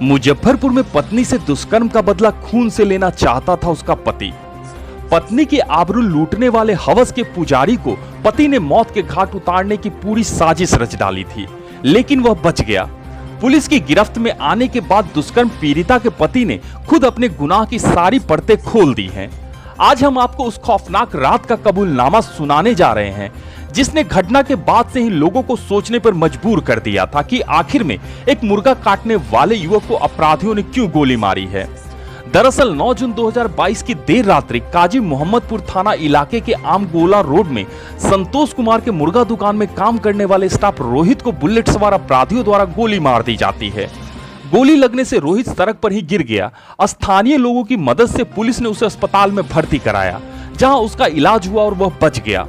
मुजफ्फरपुर में पत्नी से दुष्कर्म का बदला खून से लेना चाहता था उसका पति। पत्नी की आबरू लूटने वाले हवस के पुजारी को पति ने मौत के घाट उतारने की पूरी साजिश रच डाली थी, लेकिन वह बच गया। पुलिस की गिरफ्त में आने के बाद दुष्कर्म पीड़िता के पति ने खुद अपने गुनाह की सारी परतें खोल दी हैं। आज हम आपको उस खौफनाक रात का कबूलनामा सुनाने जा रहे हैं, जिसने घटना के बाद से ही लोगों को सोचने पर मजबूर कर दिया था कि आखिर में एक मुर्गा काटने वाले युवक को अपराधियों ने क्यों गोली मारी है। दरअसल 9 जून 2022 की देर रात्रि काजी मोहम्मदपुर थाना इलाके के आमगोला रोड में संतोष कुमार के मुर्गा दुकान में काम करने वाले स्टाफ रोहित को बुलेट सवार अपराधियों द्वारा गोली मार दी जाती है। गोली लगने से रोहित सड़क पर ही गिर गया। स्थानीय लोगों की मदद से पुलिस ने उसे अस्पताल में भर्ती कराया, जहां उसका इलाज हुआ और वह बच गया।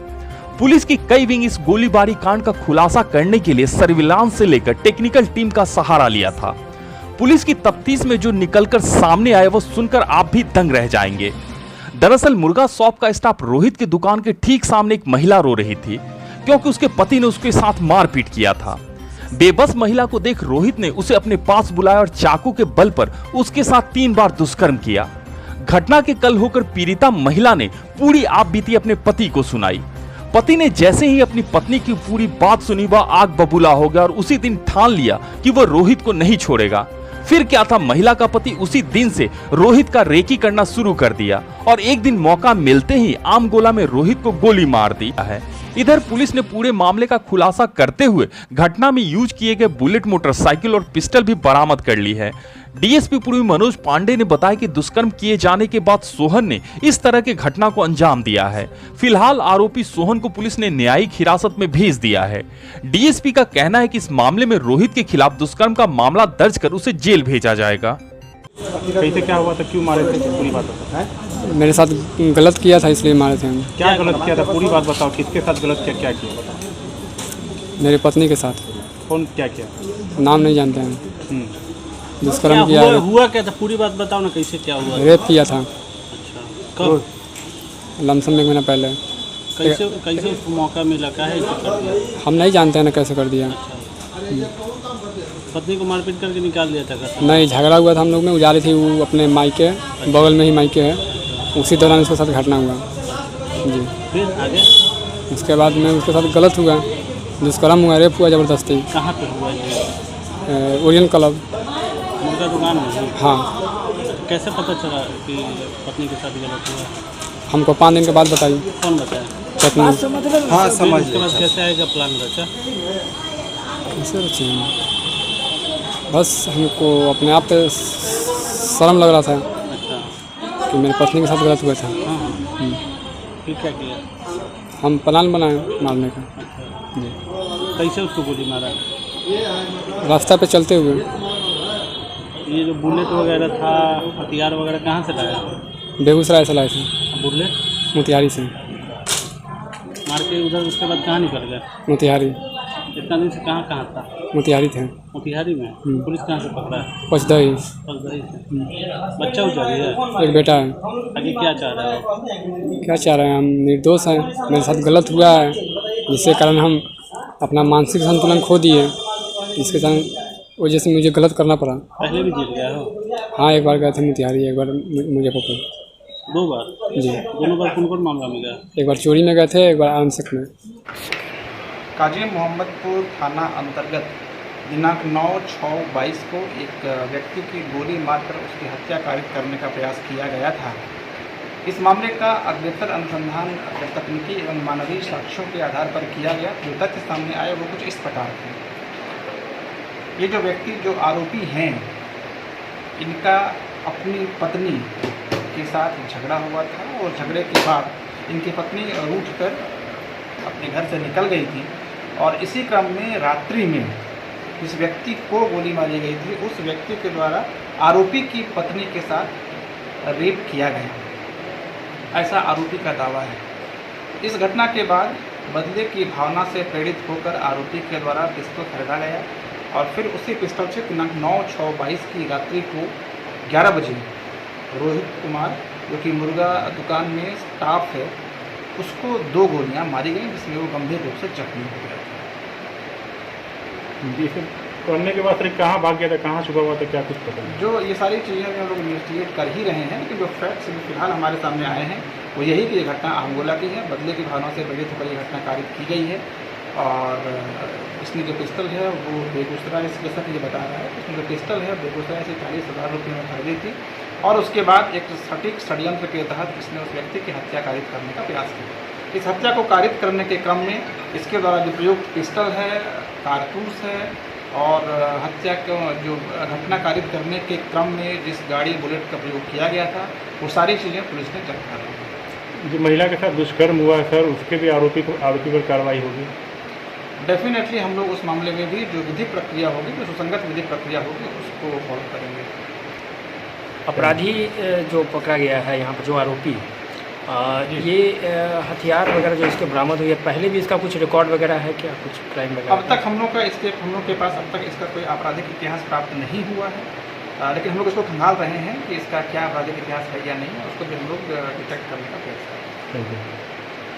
पुलिस की कई विंग इस गोलीबारी कांड का खुलासा करने के लिए सर्विलांस से लेकर टेक्निकल टीम का सहारा लिया था। पुलिस की तफ्तीश में जो निकलकर सामने आया वो सुनकर आप भी दंग रह जाएंगे। दरअसल मुर्गा शॉप का स्टाफ रोहित की दुकान के ठीक सामने एक महिला रो रही थी, क्योंकि उसके पति ने उसके साथ मारपीट किया था। बेबस महिला को देख रोहित ने उसे अपने पास बुलाया और चाकू के बल पर उसके साथ 3 बार दुष्कर्म किया। घटना के कल होकर पीड़िता महिला ने पूरी आपबीती अपने पति को सुनाई। पति ने जैसे ही अपनी पत्नी की पूरी बात सुनी, वह आग बबूला हो गया और उसी दिन ठान लिया कि वह रोहित को नहीं छोड़ेगा। फिर क्या था, महिला का पति उसी दिन से रोहित का रेकी करना शुरू कर दिया और एक दिन मौका मिलते ही आमगोला में रोहित को गोली मार दी है। इधर पुलिस ने पूरे मामले का खुलासा करते हुए घटना में यूज किए गए बुलेट, मोटरसाइकिल और पिस्टल भी बरामद कर ली है। डीएसपी पूर्वी मनोज पांडे ने बताया कि दुष्कर्म किए जाने के बाद सोहन ने इस तरह के घटना को अंजाम दिया है। फिलहाल आरोपी सोहन को पुलिस ने न्यायिक हिरासत में भेज दिया है। डीएसपी का कहना है कि इस मामले में रोहित के खिलाफ दुष्कर्म का मामला दर्ज कर उसे जेल भेजा जाएगा। कैसे क्या हुआ था, क्यों मारे थे, पूरी बात बताओ। मेरे साथ गलत किया था इसलिए मारे थे हम। क्या गलत किया था, पूरी बात बताओ। किसके साथ गलत किया, क्या किया? मेरी पत्नी के साथ। कौन क्या किया? नाम नहीं जानते हैं। दुष्कर्म किया हुआ क्या था, पूरी बात बताओ ना, कैसे क्या हुआ? रेप किया था। अच्छा, कब? लमसम 1 महीना पहले। कैसे उसको मौका मिला, क्या है कर दिया? हम नहीं जानते हैं ना कैसे कर दिया। पत्नी को मारपीट करके निकाल दिया था? नहीं, झगड़ा हुआ था हम लोग में। जा रही थी वो अपने मायके, बगल में ही मायके है, उसी दौरान उसके साथ घटना हुआ जी। फिर आगे? उसके बाद में उसके साथ गलत हुआ, दुष्कर्म हुआ, रेप हुआ ज़बरदस्ती। कहाँ पे हुआ ये? ओरियन क्लब मुर्गा दुकान में? हाँ। कैसे पता चला कि पत्नी के साथ गलत हुआ? हमको 5 दिन के बाद बताई कौन बताया? पत्नी। हाँ, समझ। उसके बाद कैसे आएगा प्लान रचा? कैसे रचे? बस हमको अपने आप पे शर्म लग रहा था। अच्छा, कि मेरी पत्नी के साथ गलत हुआ था। हाँ। फिर क्या किया? हम प्लान बनाए मारने का। अच्छा जी। कैसे उसको गोली मारा? रास्ता पे चलते हुए। ये जो बुलेट वगैरह था, हथियार वगैरह कहाँ से लाया? बेगूसराय से लाए थे। बुलेट मोतिहारी से। मार के उधर उसके बाद कहाँ निकल गए? मोतिहारी। इतना दिन से कहाँ था? मोतिहारी थे। मोतिहारी में? पुलिस कहाँ से पकड़ा है? पचदही। पचदही से। बच्चा उच्चा भी है? एक बेटा है। आगे क्या चाह रहे हो? क्या चाह रहे हैं? हम निर्दोष हैं, मेरे साथ गलत हुआ है, जिसके कारण हम अपना मानसिक संतुलन खो दिए, जिसके कारण वजह से मुझे गलत करना पड़ा। पहले भी जीत गया हो? हाँ, एक बार गए थे मोतिहारी, एक बार मुजफ्फरपुर। 2 बार? जी। दोनों बार कौन कौन मामला में गया? एक बार चोरी में गए थे, एक बार आंसक में। काजी मोहम्मदपुर थाना अंतर्गत दिनांक 9/6/22 को एक व्यक्ति की गोली मारकर उसकी हत्या कारित करने का प्रयास किया गया था। इस मामले का अग्रेतर अनुसंधान तकनीकी एवं मानवीय साक्ष्यों के आधार पर किया गया। जो तथ्य सामने आए वो कुछ इस प्रकार थे। ये जो व्यक्ति, जो आरोपी हैं, इनका अपनी पत्नी के साथ झगड़ा हुआ था और झगड़े के बाद इनकी पत्नी रूठ कर अपने घर से निकल गई थी और इसी क्रम में रात्रि में जिस व्यक्ति को गोली मारी गई थी, उस व्यक्ति के द्वारा आरोपी की पत्नी के साथ रेप किया गया, ऐसा आरोपी का दावा है। इस घटना के बाद बदले की भावना से प्रेरित होकर आरोपी के द्वारा पिस्तौल खरीदा गया और फिर उसी पिस्तौल से दिनांक 9/6/22 की रात्रि को 11 बजे रोहित कुमार, जो कि मुर्गा दुकान में स्टाफ है, उसको 2 गोलियां मारी गई, जिसमें वो गंभीर रूप से जख्मी हो गया। करने के बाद फिर कहाँ भाग गया था, कहाँ छुपा हुआ था, क्या कुछ पता नहीं? जो ये सारी चीज़ें हम लोग इन्वेस्टिगेट कर ही रहे हैं, लेकिन जो फैक्ट्स फिलहाल हमारे सामने आए हैं वो यही कि ये घटना अंगोला की है। बदले की भावना से प्रेरित होकर ये घटना कारित की गई है और इसमें जो पिस्टल है वो बेगूसराय से, जैसा कि ये बता रहा है, इसमें जो पिस्टल है बेगूसराय से 40,000 रुपये में खरीदी थी और उसके बाद एक सटीक षड्यंत्र के तहत इसने उस व्यक्ति की हत्या कारित करने का प्रयास किया। इस हत्या को कारित करने के क्रम में इसके द्वारा जो प्रयुक्त पिस्टल है, कारतूस है और हत्या को जो घटना कारित करने के क्रम में जिस गाड़ी बुलेट का प्रयोग किया गया था वो सारी चीज़ें पुलिस ने जब्त कर ली हैं। जो महिला के साथ दुष्कर्म हुआ है सर, उसके भी आरोपी पर कार्रवाई होगी? डेफिनेटली हम लोग उस मामले में भी जो विधिक प्रक्रिया होगी, जो सुसंगत विधिक प्रक्रिया होगी उसको फॉलो करेंगे। अपराधी जो पकड़ा गया है यहाँ पर, जो आरोपी, ये हथियार वगैरह जो इसके बरामद हुई है, पहले भी इसका कुछ रिकॉर्ड वगैरह है क्या, कुछ क्राइम वगैरह? अब तक हम लोग के पास अब तक इसका कोई आपराधिक इतिहास प्राप्त नहीं हुआ है, लेकिन हम लोग इसको खंगाल रहे हैं कि इसका क्या आपराधिक इतिहास है या नहीं, उसको भी हम लोग डिटेक्ट करने का प्रयास कर रहे हैं। Thank you.